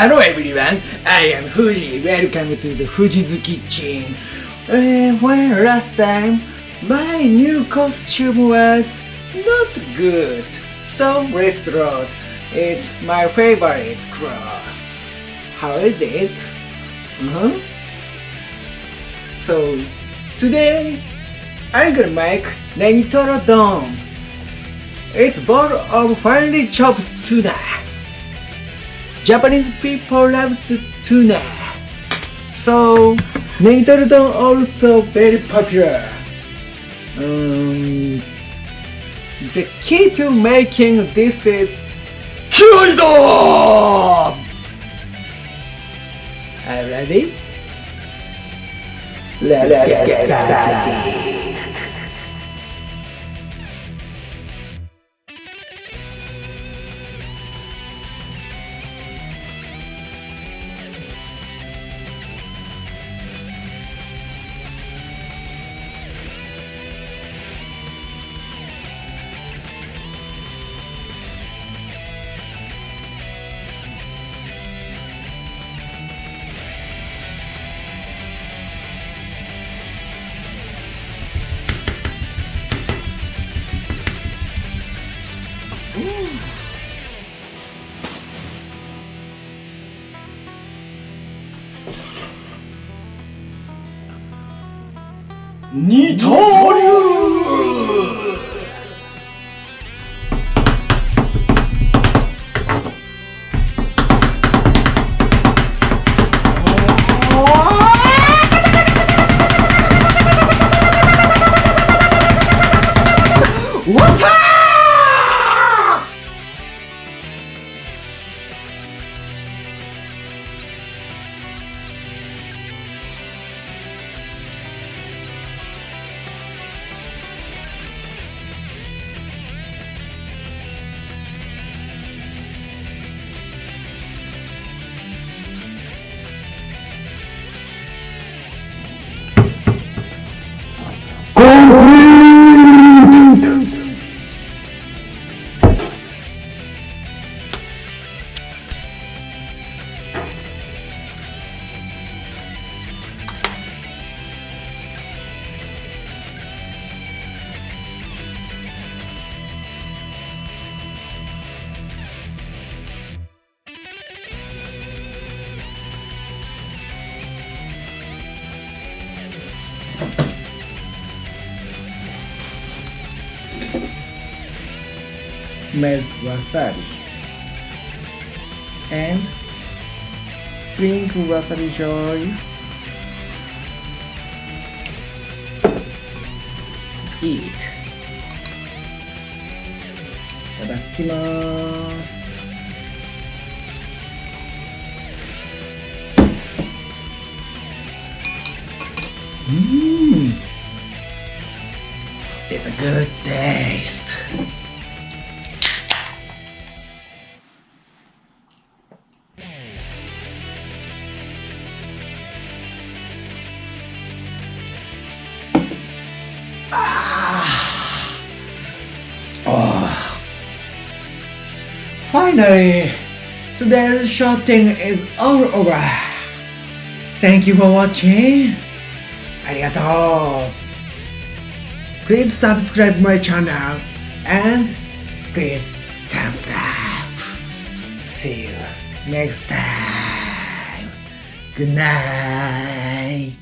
Hello everyone, I am Fuji. Welcome to the Fuji's kitchen. When last time my new costume was not good, so restaurant. It's my favorite clothes. How is it? So today I'm gonna make Negitoro Don. It's a bowl of finely chopped tuna. Japanese people love tuna, so Negitoro Don also very popular. The key to making this is Fuji. Are you ready? Let's get started. Melt wasabi and sprinkle wasabi joy. Eat. いただきます。It's a good taste. Finally, today's shooting is all over. Thank you for watching. ありがとう. Please subscribe my channel and please thumbs up. See you next time. Good night.